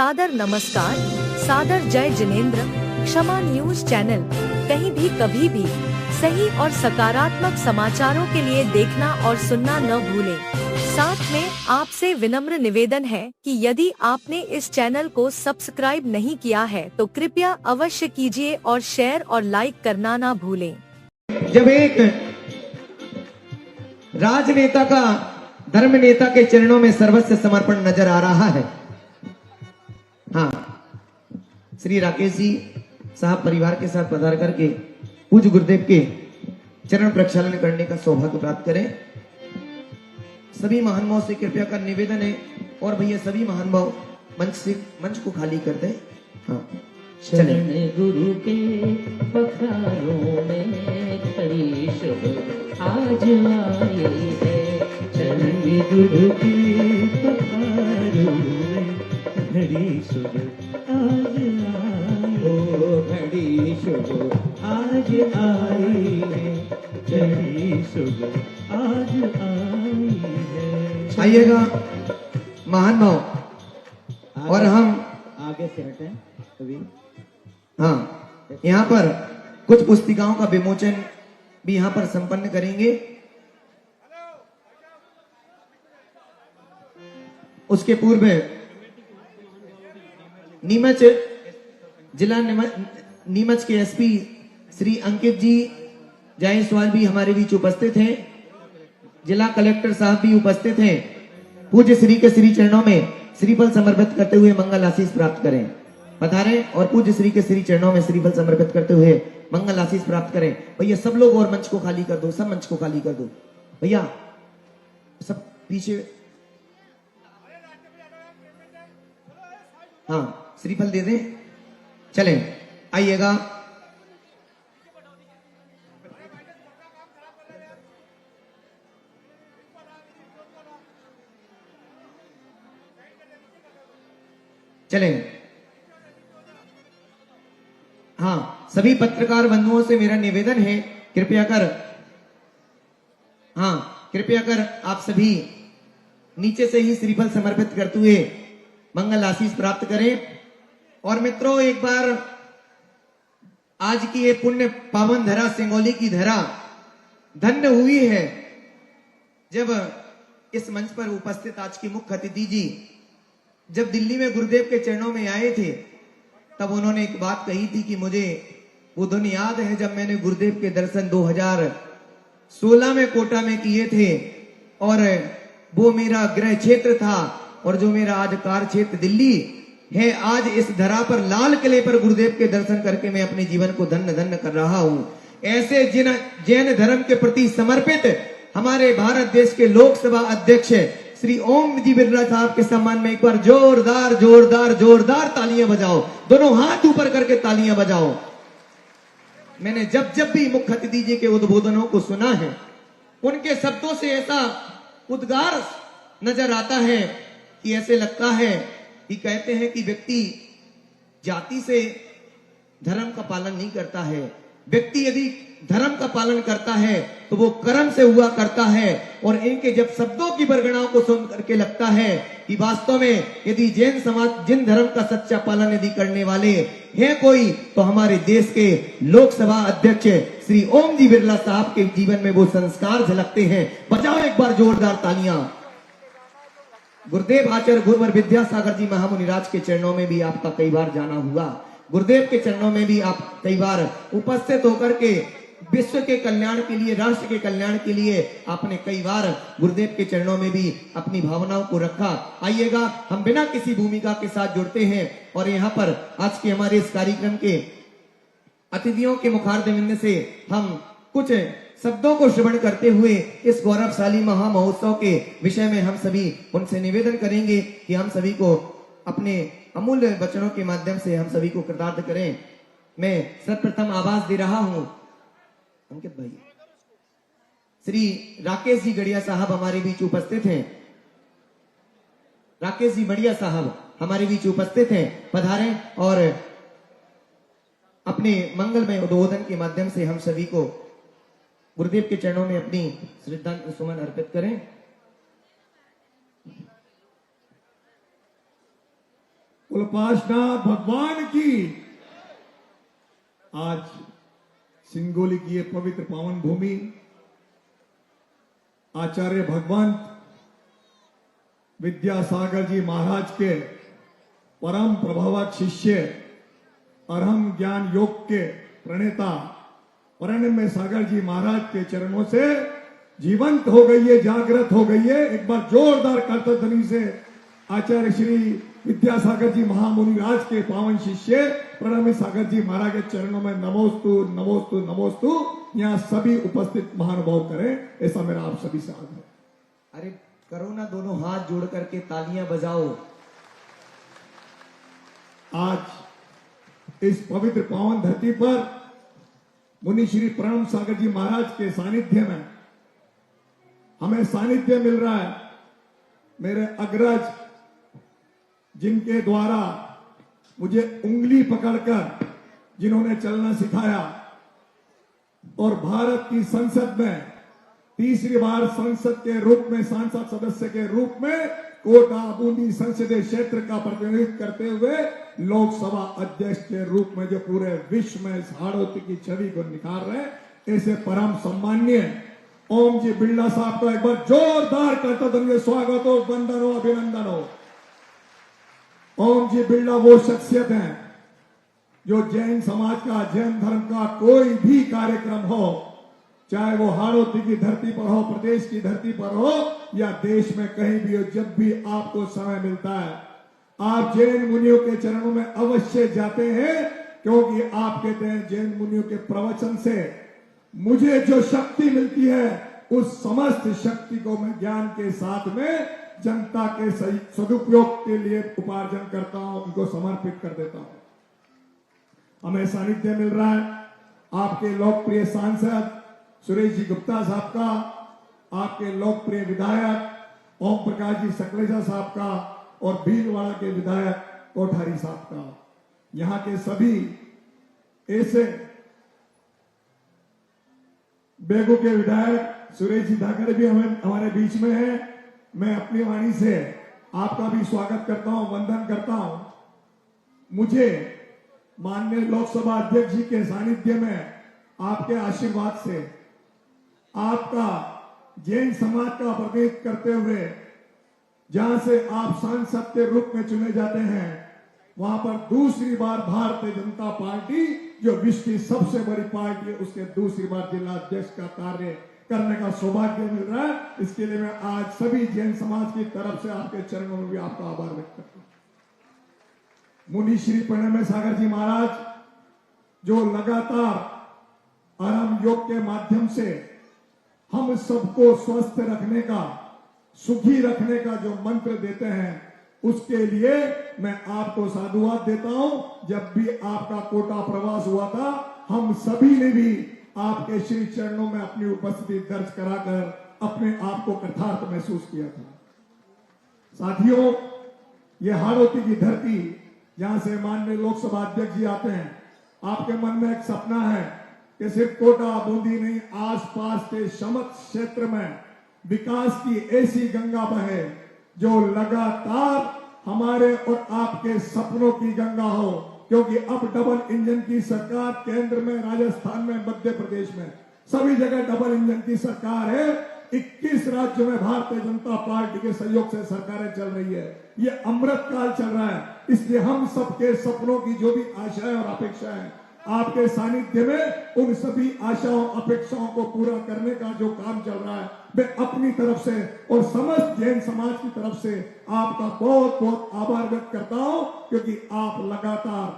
सादर नमस्कार, सादर जय जिनेंद्र। क्षमा न्यूज चैनल कहीं भी कभी भी सही और सकारात्मक समाचारों के लिए देखना और सुनना न भूलें। साथ में आपसे विनम्र निवेदन है कि यदि आपने इस चैनल को सब्सक्राइब नहीं किया है तो कृपया अवश्य कीजिए और शेयर और लाइक करना ना भूलें। जब एक राजनेता का धर्म नेता के चरणों में सर्वस्व समर्पण नजर आ रहा है। हाँ, श्री राकेश जी साहब परिवार के साथ पधार करके पूज्य गुरुदेव के चरण प्रक्षालन करने का सौभाग्य प्राप्त करें। सभी महानुभाव से कृपया का निवेदन है और भैया सभी महानुभाव मंच को खाली कर दें। हाँ, शरण गुरु के पखारों में खड़ी शुभ आज आई है। शरण गुरु के पखारों में खड़ी शुभ आज आई हो। खड़ी शुभ आज आई है। खड़ी शुभ आज आई है। आइएगा महानुभाव और हम आगे से हटें अभी। हाँ, यहाँ पर कुछ पुस्तिकाओं का विमोचन भी यहाँ पर संपन्न करेंगे। उसके पूर्व नीमच जिला नीमच के एसपी श्री अंकित जी जायसवाल भी हमारे बीच उपस्थित हैं। जिला कलेक्टर साहब भी उपस्थित हैं। पूज्य श्री के श्री चरणों में श्रीफल समर्पित करते हुए मंगल आशीष प्राप्त करें। पधारें और पूज्य श्री के श्री चरणों में श्रीफल समर्पित करते हुए मंगल आशीष प्राप्त करें। भैया सब लोग और मंच को खाली कर दो, सब मंच को खाली कर दो भैया, सब पीछे। हाँ, श्रीफल दे दें। चलें, आइएगा। चलें। हाँ, सभी पत्रकार बंधुओं से मेरा निवेदन है, कृपया कर आप सभी नीचे से ही श्रीफल समर्पित करते हुए मंगल आशीष प्राप्त करें। और मित्रों, एक बार आज की ये पुण्य पावन धरा सिंगोली की धरा धन्य हुई है जब इस मंच पर उपस्थित आज की मुख्य अतिथि जी जब दिल्ली में गुरुदेव के चरणों में आए थे तब उन्होंने एक बात कही थी कि मुझे वो दिन याद है जब मैंने गुरुदेव के दर्शन 2016 में कोटा में किए थे और वो मेरा गृह क्षेत्र था और जो मेरा आज कार्य क्षेत्र दिल्ली है, आज इस धरा पर लाल किले पर गुरुदेव के दर्शन करके मैं अपने जीवन को धन्य धन्य कर रहा हूं। ऐसे जिन जैन धर्म के प्रति समर्पित हमारे भारत देश के लोकसभा अध्यक्ष श्री ओम जी बिरला साहब के सम्मान में एक बार जोरदार जोरदार जोरदार तालियां बजाओ। दोनों हाथ ऊपर करके तालियां बजाओ। मैंने जब जब भी मुख्य अतिथि जी के उद्बोधनों को सुना है, उनके शब्दों से ऐसा उद्गार नजर आता है कि ऐसे लगता है कि कहते हैं कि व्यक्ति जाति से धर्म का पालन नहीं करता है। व्यक्ति यदि धर्म का पालन करता है तो वो कर्म से हुआ करता है। और इनके जब शब्दों की बरगनाओं को सुन करके लगता है कि वास्तव में यदि जैन समाज जिन धर्म का सच्चा पालन यदि करने वाले हैं कोई, तो हमारे देश के लोकसभा अध्यक्ष श्री ओम जी बिरला साहब के जीवन में वो संस्कार झलकते हैं। बजाओ एक बार जोरदार तालियां। गुरुदेव आचार्य गुरुवर विद्यासागर जी महामुनिराज के चरणों में भी आपका कई बार जाना हुआ। गुरुदेव के चरणों में भी आप कई बार उपस्थित होकर के विश्व के कल्याण के लिए, राष्ट्र के कल्याण के लिए आपने कई बार गुरुदेव के चरणों में भी अपनी भावनाओं को रखा। आइएगा, हम बिना किसी भूमिका के साथ जुड़ते हैं और यहाँ पर आज के हमारे इस कार्यक्रम के अतिथियों के मुखारविंद से हम कुछ शब्दों को श्रवण करते हुए इस गौरवशाली महा महोत्सव के विषय में हम सभी उनसे निवेदन करेंगे कि हम सभी को अपने अमूल्य वचनों के माध्यम से हम सभी को कृतार्थ करें। मैं सर्वप्रथम आवाज दे रहा हूं अंकित भाई, श्री राकेश जी गढ़िया साहब हमारे बीच उपस्थित हैं। राकेश जी बढ़िया साहब हमारे बीच उपस्थित हैं, पधारें और अपने मंगलमय उद्बोधन के माध्यम से हम सभी को गुरुदेव के चरणों में अपनी श्रद्धांजलि सुमन अर्पित करें। उल्पासनाथ भगवान की। आज सिंगोली की ये पवित्र पावन भूमि आचार्य भगवंत विद्यासागर जी महाराज के परम प्रभावक शिष्य अरहम ज्ञान योग के प्रणेता प्रणम्य सागर जी महाराज के चरणों से जीवंत हो गई है, जागृत हो गई है। एक बार जोरदार करतध्वनि से आचार्य श्री विद्यासागर जी महामुनि राज के पावन शिष्य प्रणम्य सागर जी महाराज के चरणों में नमोस्तु नमोस्तु नमोस्तु यहाँ सभी उपस्थित महानुभाव करें, ऐसा मेरा आप सभी से आग्रह है। अरे करो ना, दोनों हाथ जोड़ करके तालियां बजाओ। आज इस पवित्र पावन धरती पर मुनि श्री प्रणम सागर जी महाराज के सानिध्य में हमें सानिध्य मिल रहा है। मेरे अग्रज जिनके द्वारा मुझे उंगली पकड़कर जिन्होंने चलना सिखाया और भारत की संसद में तीसरी बार संसद के रूप में सांसद सदस्य के रूप में कोटा बूंदी संसदीय क्षेत्र का प्रतिनिधित्व करते हुए लोकसभा अध्यक्ष के रूप में जो पूरे विश्व में इस हाड़ौती की छवि को निखार रहे, ऐसे परम सम्मान्य ओम जी बिरला साहब का एक बार जोरदार करतध्वनि स्वागत हो, वंदन हो, अभिनंदन हो। ओम जी बिरला वो शख्सियत हैं जो जैन समाज का, जैन धर्म का कोई भी कार्यक्रम हो, चाहे वो हाड़ौती की धरती पर हो, प्रदेश की धरती पर हो या देश में कहीं भी हो, जब भी आपको समय मिलता है आप जैन मुनियों के चरणों में अवश्य जाते हैं, क्योंकि आप कहते हैं जैन मुनियों के प्रवचन से मुझे जो शक्ति मिलती है उस समस्त शक्ति को मैं ज्ञान के साथ में जनता के सही सदुपयोग के लिए उपार्जन करता हूं, उनको समर्पित कर देता हूं। हमें सानिध्य मिल रहा है आपके लोकप्रिय सांसद सुरेश जी गुप्ता साहब का, आपके लोकप्रिय विधायक ओम प्रकाश जी सकलेचा साहब का और भीलवाड़ा के विधायक कोठारी साहब का। यहां के सभी ऐसे बेगू के विधायक सुरेश जी धाकड़े भी हमारे बीच में हैं। मैं अपनी वाणी से आपका भी स्वागत करता हूं, वंदन करता हूं। मुझे माननीय लोकसभा अध्यक्ष जी के सानिध्य में आपके आशीर्वाद से आपका जैन समाज का प्रतिनिधित्व करते हुए जहां से आप सांसद के रूप में चुने जाते हैं, वहां पर दूसरी बार भारतीय जनता पार्टी जो विश्व की सबसे बड़ी पार्टी है उसके दूसरी बार जिला अध्यक्ष का कार्य करने का सौभाग्य मिल रहा है। इसके लिए मैं आज सभी जैन समाज की तरफ से आपके चरणों में भी आपका आभार व्यक्त करता हूं। मुनि श्री प्रणम्य सागर जी महाराज जो लगातार अरहम योग के माध्यम से हम सबको स्वस्थ रखने का, सुखी रखने का जो मंत्र देते हैं, उसके लिए मैं आपको साधुवाद देता हूं। जब भी आपका कोटा प्रवास हुआ था, हम सभी ने भी आपके श्री चरणों में अपनी उपस्थिति दर्ज कराकर अपने आप को कृतार्थ महसूस किया था। साथियों, ये हाड़ौती की धरती जहां से माननीय लोकसभा अध्यक्ष जी आते हैं, आपके मन में एक सपना है कि सिर्फ कोटा बूंदी नहीं, आसपास के समस्त क्षेत्र में विकास की ऐसी गंगा बहे जो लगातार हमारे और आपके सपनों की गंगा हो। क्योंकि अब डबल इंजन की सरकार केंद्र में, राजस्थान में, मध्य प्रदेश में सभी जगह डबल इंजन की सरकार है। 21 राज्यों में भारतीय जनता पार्टी के सहयोग से सरकारें चल रही है। ये अमृत काल चल रहा है। इसलिए हम सबके सपनों की जो भी आशाएं और अपेक्षाएं आपके सानिध्य में, उन सभी आशाओं अपेक्षाओं को पूरा करने का जो काम चल रहा है, मैं अपनी तरफ से और समस्त जैन समाज की तरफ से आपका बहुत बहुत आभार व्यक्त करता हूं। क्योंकि आप लगातार,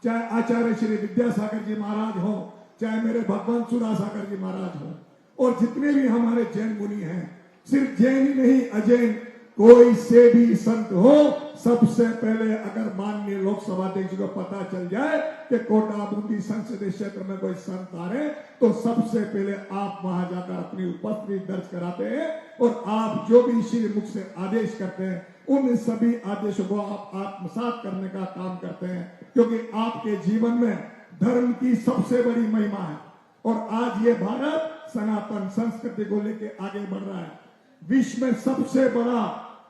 चाहे आचार्य श्री विद्यासागर जी महाराज हो, चाहे मेरे भगवान सुरासागर जी महाराज हो, और जितने भी हमारे जैन मुनि हैं, सिर्फ जैन ही नहीं, अजैन कोई से भी संत हो, सबसे पहले अगर माननीय लोकसभा अध्यक्ष को पता चल जाए कि कोटा बूंदी संसदीय क्षेत्र में कोई संत आ रहे, तो सबसे पहले आप वहां जाकर अपनी उपस्थिति दर्ज कराते हैं और आप जो भी श्री मुख से आदेश करते हैं, उन सभी आदेशों को आप आत्मसात करने का काम करते हैं। क्योंकि आपके जीवन में धर्म की सबसे बड़ी महिमा है और आज ये भारत सनातन संस्कृति को लेकर आगे बढ़ रहा है। विश्व में सबसे बड़ा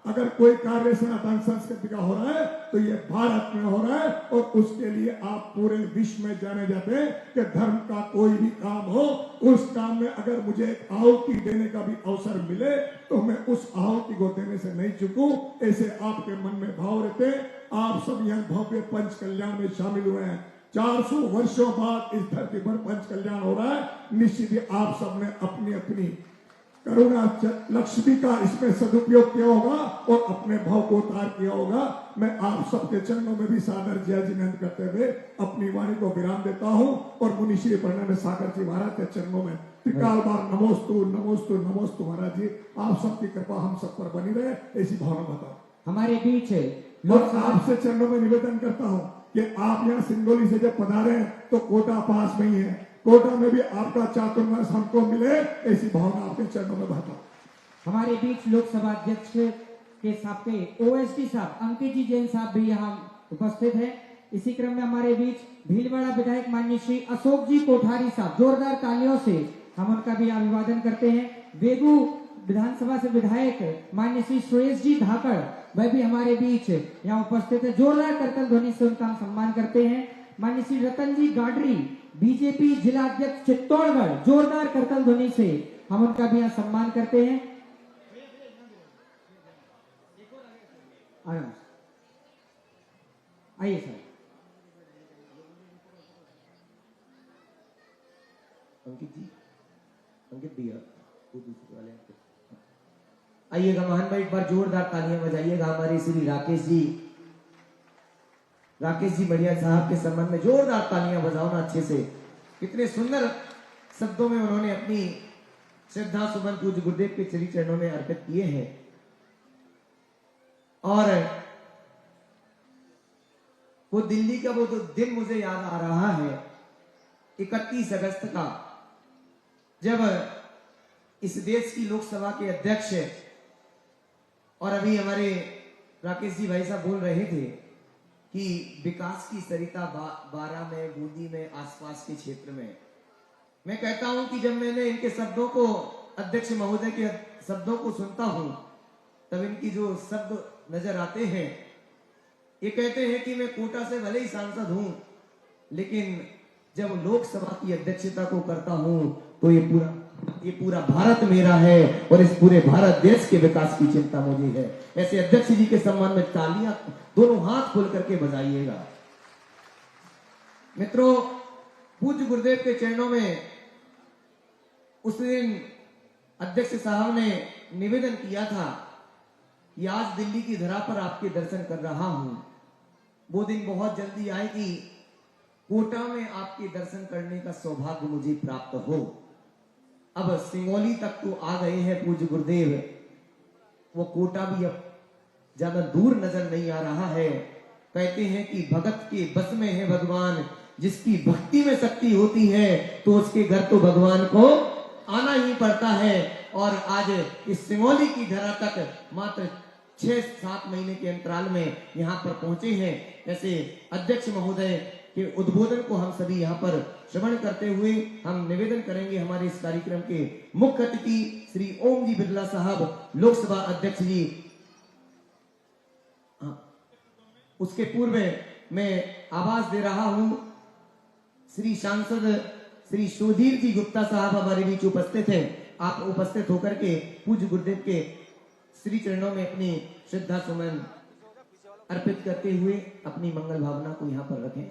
अगर कोई कार्य सनातन संस्कृति का हो रहा है तो ये भारत में हो रहा है, और उसके लिए आप पूरे विश्व में जाने जाते हैं कि धर्म का कोई भी काम हो, उस काम में अगर मुझे एक आहुति देने का भी अवसर मिले तो मैं उस आहुति को देने से नहीं चूकूं। ऐसे आपके मन में भाव रहते। आप सब यहाँ भव्य पंच कल्याण में शामिल हुए हैं। 400 वर्षों बाद इस धरती पर पंच कल्याण हो रहा है। निश्चित ही आप सबने अपनी अपनी करुणा लक्ष्मी का इसमें सदुपयोग किया होगा और अपने भाव को उतार किया होगा। मैं आप सबके चरणों में भी सादर जय जिनेंद्र करते हुए अपनी वाणी को विराम देता हूं और मुनि श्री प्रणव सागर जी महाराज के चरणों में त्रिकाल बार नमोस्तु नमोस्तु नमोस्तु। महाराज जी, आप सबकी कृपा हम सब पर बनी रहे, ऐसी भावना बताओ। हमारे बीच और आपसे चरणों में निवेदन करता हूं कि आप यहाँ सिंगोली से जब पधारे हैं तो कोटा पास में ही है, कोटा में भी आपका चातुर्मास हमको मिले, ऐसी भावना आपके चरणों में बता। हमारे बीच लोकसभा अध्यक्ष के साथ ओएसडी साहब अंकित जी जैन साहब भी यहाँ उपस्थित हैं। इसी क्रम में हमारे बीच भीलवाड़ा विधायक माननीय श्री अशोक जी कोठारी साहब, जोरदार तालियों से हम उनका भी अभिवादन करते हैं। बेगू विधानसभा से विधायक माननीय श्री सुरेश जी धाकड़, वह भी हमारे बीच यहाँ उपस्थित है। जोरदार करतल ध्वनि से उनका हम सम्मान करते हैं। माननीय श्री रतन जी गाडरी, बीजेपी जिला अध्यक्ष चित्तौड़गढ़, जोरदार करतल ध्वनि से हम उनका भी यहाँ सम्मान करते हैं। आइए सर। अंकित जी, अंकित भैया, वो दूसरे वाले आइएगा। महान भाई, एक बार जोरदार तालियां बजाइएगा हमारे श्री राकेश जी बढ़िया साहब के सम्मान में। जोरदार तालियां बजाओ ना अच्छे से। कितने सुंदर शब्दों में उन्होंने अपनी श्रद्धा सुमन पूज्य गुरुदेव के श्री चरणों में अर्पित किए हैं। और वो दिल्ली का वो तो दिन मुझे याद आ रहा है, 31 अगस्त का, जब इस देश की लोकसभा के अध्यक्ष और अभी हमारे राकेश जी भाई साहब बोल रहे थे कि विकास की सरिता बारा में, बूंदी में, आसपास के क्षेत्र में। मैं कहता हूं कि जब मैंने इनके शब्दों को, अध्यक्ष महोदय के शब्दों को सुनता हूं, तब इनकी जो शब्द नजर आते हैं, ये कहते हैं कि मैं कोटा से भले ही सांसद हूं, लेकिन जब लोकसभा की अध्यक्षता को करता हूं तो ये पूरा भारत मेरा है और इस पूरे भारत देश के विकास की चिंता मुझे है। ऐसे अध्यक्ष जी के सम्मान में तालियां दोनों हाथ खोल करके बजाइएगा। मित्रों, पूज्य गुरुदेव के चरणों में उस दिन अध्यक्ष साहब ने निवेदन किया था कि आज दिल्ली की धरा पर आपके दर्शन कर रहा हूं। वो दिन बहुत जल्दी आए कि कोटा में आपके दर्शन करने का सौभाग्य मुझे प्राप्त हो। अब सिंगोली तक तो आ गए हैं पूज्य गुरुदेव, वो कोटा भी अब ज्यादा दूर नजर नहीं आ रहा है। कहते हैं कि भगत के बस में है भगवान, जिसकी भक्ति में शक्ति होती है तो उसके घर तो भगवान को आना ही पड़ता है। और आज इस सिंगोली की धरा तक मात्र 6-7 महीने के अंतराल में यहाँ पर पहुंचे हैं। ऐसे अध्यक्ष महोदय के उद्बोधन को हम सभी यहाँ पर श्रवण करते हुए हम निवेदन करेंगे हमारे इस कार्यक्रम के मुख्य अतिथि श्री ओम जी बिरला साहब, लोकसभा अध्यक्ष जी। उसके पूर्व मैं आवाज दे रहा हूं श्री सांसद श्री सुधीर जी गुप्ता साहब हमारे बीच उपस्थित हैं। आप उपस्थित होकर के पूज्य गुरुदेव के श्री चरणों में अपनी श्रद्धा सुमन अर्पित करते हुए अपनी मंगल भावना को यहाँ पर रखें।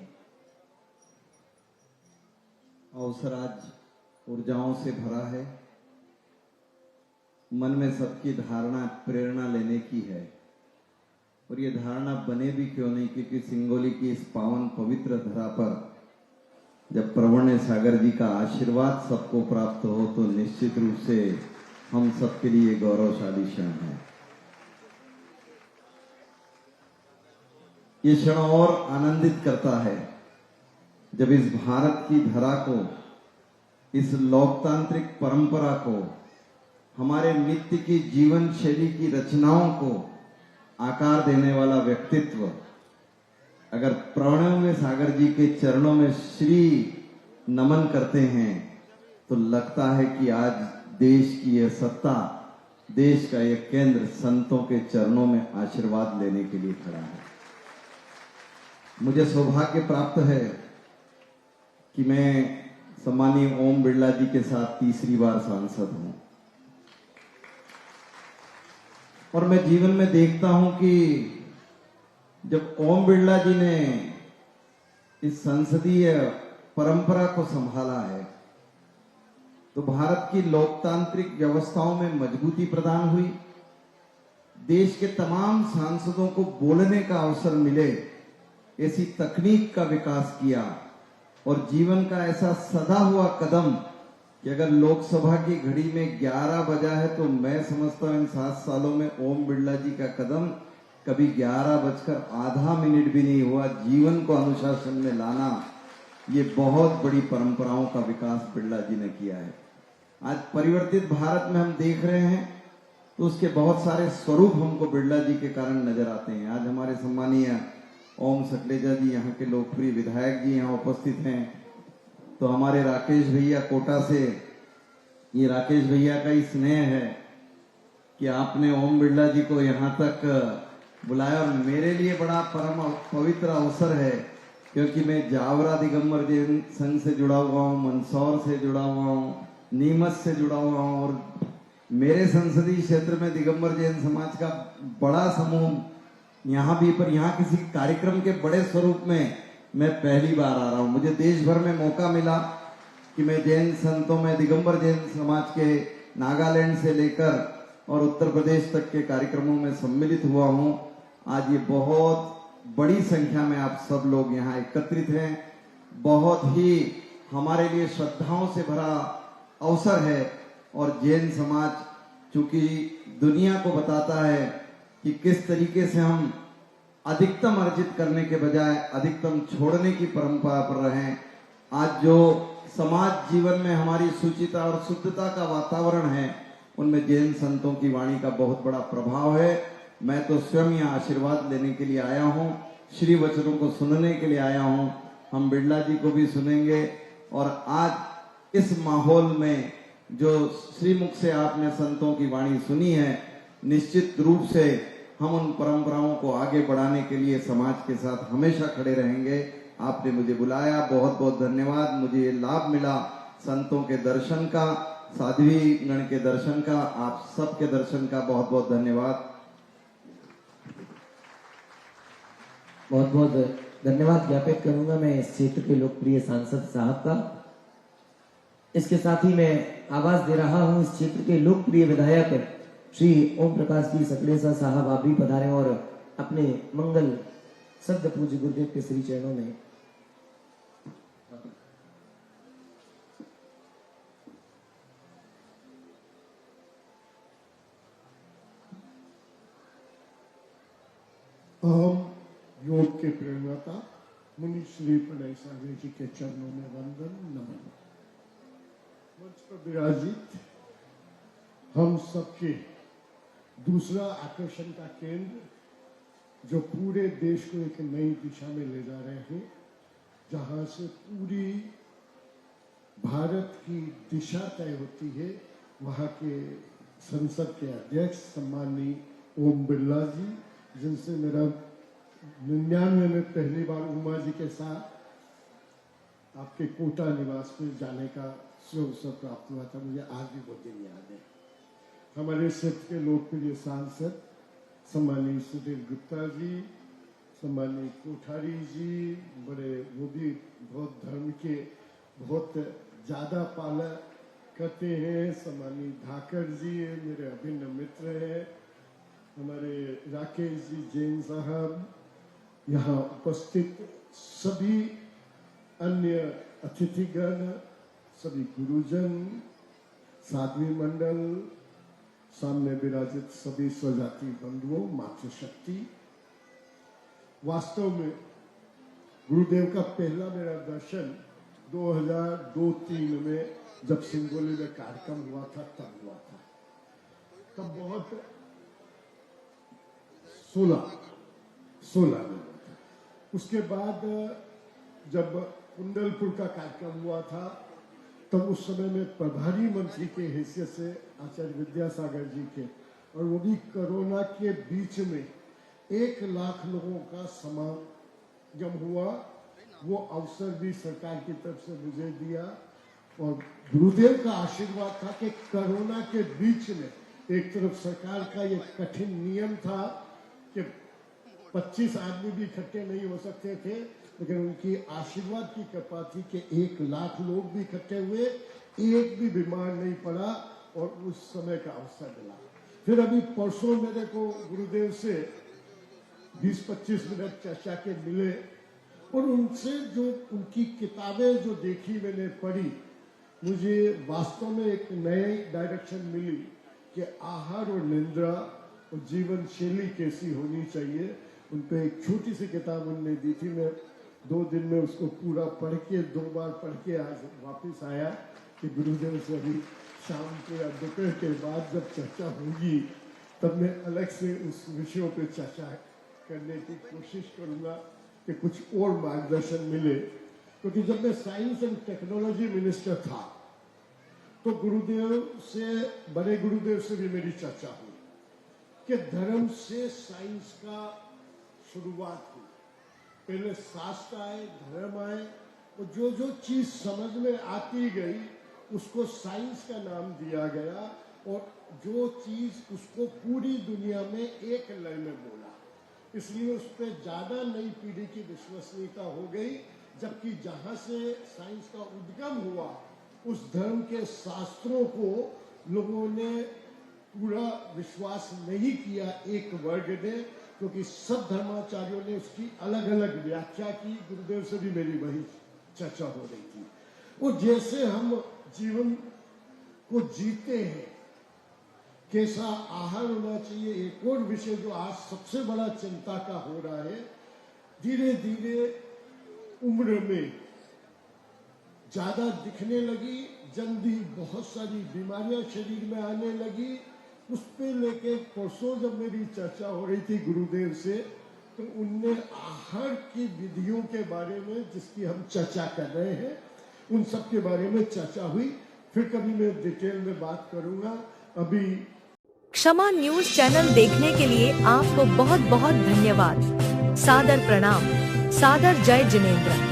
अवसर आज ऊर्जाओं से भरा है। मन में सबकी धारणा प्रेरणा लेने की है, और ये धारणा बने भी क्यों नहीं, क्योंकि सिंगोली की इस पावन पवित्र धरा पर जब प्रवर्ण सागर जी का आशीर्वाद सबको प्राप्त हो तो निश्चित रूप से हम सबके लिए गौरवशाली क्षण है। ये क्षण और आनंदित करता है जब इस भारत की धरा को, इस लोकतांत्रिक परंपरा को, हमारे नित्य की जीवन शैली की रचनाओं को आकार देने वाला व्यक्तित्व अगर प्रणव सागर जी के चरणों में श्री नमन करते हैं तो लगता है कि आज देश की यह सत्ता देश का यह केंद्र संतों के चरणों में आशीर्वाद लेने के लिए खड़ा है। मुझे सौभाग्य प्राप्त है कि मैं सम्मानीय ओम बिरला जी के साथ तीसरी बार सांसद हूं और मैं जीवन में देखता हूं कि जब ओम बिरला जी ने इस संसदीय परंपरा को संभाला है तो भारत की लोकतांत्रिक व्यवस्थाओं में मजबूती प्रदान हुई, देश के तमाम सांसदों को बोलने का अवसर मिले, ऐसी तकनीक का विकास किया और जीवन का ऐसा सदा हुआ कदम कि अगर लोकसभा की घड़ी में 11 बजा है तो मैं समझता हूं इन 7 सालों में ओम बिरला जी का कदम कभी 11:08 भी नहीं हुआ। जीवन को अनुशासन में लाना, ये बहुत बड़ी परंपराओं का विकास बिरला जी ने किया है। आज परिवर्तित भारत में हम देख रहे हैं तो उसके बहुत सारे स्वरूप हमको बिरला जी के कारण नजर आते हैं। आज हमारे सम्मानीय ओम सकलेजा जी, यहाँ के लोकप्रिय विधायक जी यहाँ उपस्थित हैं, तो हमारे राकेश भैया कोटा से, ये राकेश भैया का ही स्नेह है कि आपने ओम बिरला जी को यहाँ तक बुलाया और मेरे लिए बड़ा परम पवित्र अवसर है क्योंकि मैं जावरा दिगंबर जैन संघ से जुड़ा हुआ हूँ, मंदसौर से जुड़ा हुआ हूँ, नीमच से जुड़ा हुआ हूँ और मेरे संसदीय क्षेत्र में दिगंबर जैन समाज का बड़ा समूह यहाँ भी, पर यहाँ किसी कार्यक्रम के बड़े स्वरूप में मैं पहली बार आ रहा हूँ। मुझे देश भर में मौका मिला कि मैं जैन संतों में दिगंबर जैन समाज के नागालैंड से लेकर और उत्तर प्रदेश तक के कार्यक्रमों में सम्मिलित हुआ हूँ। आज ये बहुत बड़ी संख्या में आप सब लोग यहाँ एकत्रित हैं। बहुत ही हमारे लिए श्रद्धाओं से भरा अवसर है और जैन समाज चूंकि दुनिया को बताता है कि किस तरीके से हम अधिकतम अर्जित करने के बजाय अधिकतम छोड़ने की परंपरा पर रहे। आज जो समाज जीवन में हमारी शुचिता और शुद्धता का वातावरण है उनमें जैन संतों की वाणी का बहुत बड़ा प्रभाव है। मैं तो स्वयं यहाँ आशीर्वाद लेने के लिए आया हूँ, श्री वचनों को सुनने के लिए आया हूँ। हम बिरला जी को भी सुनेंगे और आज इस माहौल में जो श्रीमुख से आपने संतों की वाणी सुनी है, निश्चित रूप से हम उन परंपराओं को आगे बढ़ाने के लिए समाज के साथ हमेशा खड़े रहेंगे। आपने मुझे बुलाया, बहुत बहुत धन्यवाद। मुझे ये लाभ मिला संतों के दर्शन का, साध्वी गण के दर्शन का, आप सबके दर्शन का बहुत बहुत धन्यवाद। बहुत बहुत धन्यवाद ज्ञापित करूंगा मैं इस क्षेत्र के लोकप्रिय सांसद साहब का। इसके साथ ही मैं आवाज दे रहा हूं इस क्षेत्र के लोकप्रिय विधायक श्री ओम प्रकाश जी सकलेचा साहब, आप भी पधारें और अपने मंगल शब्द पूज्य गुरुदेव के श्री चरणों में। हम योग के प्रेरणाता मुनि श्री प्रणय सागर जी के चरणों में वंदन नमन। मंच पर विराजित हम सबके दूसरा आकर्षण का केंद्र जो पूरे देश को एक नई दिशा में ले जा रहे हैं, जहां से पूरी भारत की दिशा तय होती है, वहां के संसद के अध्यक्ष सम्माननीय ओम बिरला जी, जिनसे मेरा 99 में पहली बार उमा जी के साथ आपके कोटा निवास में जाने का अवसर प्राप्त हुआ था। मुझे आज भी वो दिन याद है। हमारे क्षेत्र के लोकप्रिय सांसद सम्मानीय सुधीर गुप्ता जी, सम्मानीय कोठारी जी, बड़े वो भी बहुत धर्म के बहुत ज्यादा पालन करते हैं। सम्मानीय धाकर जी मेरे अभिन्न मित्र हैं। हमारे राकेश जी जैन साहब, यहाँ उपस्थित सभी अन्य अतिथिगण, सभी गुरुजन, साध्वी मंडल, सामने विराजित सभी स्वजाति बंधुओं, मातृशक्ति। वास्तव में गुरुदेव का पहला मेरा दर्शन 2002-03 में जब सिंगोली में कार्यक्रम हुआ था तब हुआ था। तब बहुत 16 में हुआ था। उसके बाद जब कुंडलपुर का कार्यक्रम हुआ था तब उस समय में प्रभारी मंत्री के हैसियत से आचार्य विद्यासागर जी के, और वो भी कोरोना के बीच में 1 लाख लोगों का समागम हुआ। वो अवसर भी सरकार की तरफ से मुझे दिया, और गुरुदेव का आशीर्वाद था कि कोरोना के बीच में एक तरफ सरकार का ये कठिन नियम था कि 25 आदमी भी इकट्ठे नहीं हो सकते थे, लेकिन उनकी आशीर्वाद की कृपा थी कि 1 लाख लोग भी इकट्ठे हुए, एक भी बीमार नहीं पड़ा, और उस समय का अवसर मिला। फिर अभी परसों मेरे को गुरुदेव से 20-25 मिनट चर्चा के मिले, और उनसे जो उनकी किताबें जो देखी मैंने पढ़ी, मुझे वास्तव में एक नई डायरेक्शन मिली कि आहार और निद्रा और जीवन शैली कैसी होनी चाहिए। उन पे एक छोटी सी किताब उन्होंने दी थी, मैं 2 दिन में उसको पूरा पढ़ के 2 बार पढ़ के आज वापस आया कि गुरुदेव से अभी शाम को या दोपहर के बाद जब चर्चा होगी तब मैं अलग से उस विषयों पे चर्चा करने की कोशिश करूंगा कि कुछ और मार्गदर्शन मिले। क्योंकि जब मैं साइंस एंड टेक्नोलॉजी मिनिस्टर था तो गुरुदेव से, बड़े गुरुदेव से भी मेरी चर्चा हुई कि धर्म से साइंस का शुरुआत हुई। पहले शास्त्र आए, धर्म आए, और जो जो चीज समझ में आती गई उसको साइंस का नाम दिया गया, और जो चीज उसको पूरी दुनिया में एक लय में बोला। इसलिए उस पर ज्यादा नई पीढ़ी की विश्वसनीयता हो गई, जबकि जहां से साइंस का उद्गम हुआ उस धर्म के शास्त्रों को लोगों ने पूरा विश्वास नहीं किया एक वर्ग ने, क्योंकि सब धर्माचार्यों ने उसकी अलग अलग व्याख्या की। गुरुदेव से भी मेरी वही चर्चा हो रही थी। वो जैसे हम जीवन को जीते हैं, कैसा आहार होना चाहिए, एक और विषय जो आज सबसे बड़ा चिंता का हो रहा है। धीरे धीरे उम्र में ज्यादा दिखने लगी, जल्दी बहुत सारी बीमारियां शरीर में आने लगी। उस पे लेके परसों जब मेरी चर्चा हो रही थी गुरुदेव से, तो उनने आहार की विधियों के बारे में, जिसकी हम चर्चा कर रहे हैं, उन सब के बारे में चर्चा हुई। फिर कभी मैं डिटेल में बात करूंगा। अभी क्षमा न्यूज चैनल देखने के लिए आपको बहुत बहुत धन्यवाद। सादर प्रणाम। सादर जय जिनेंद्र।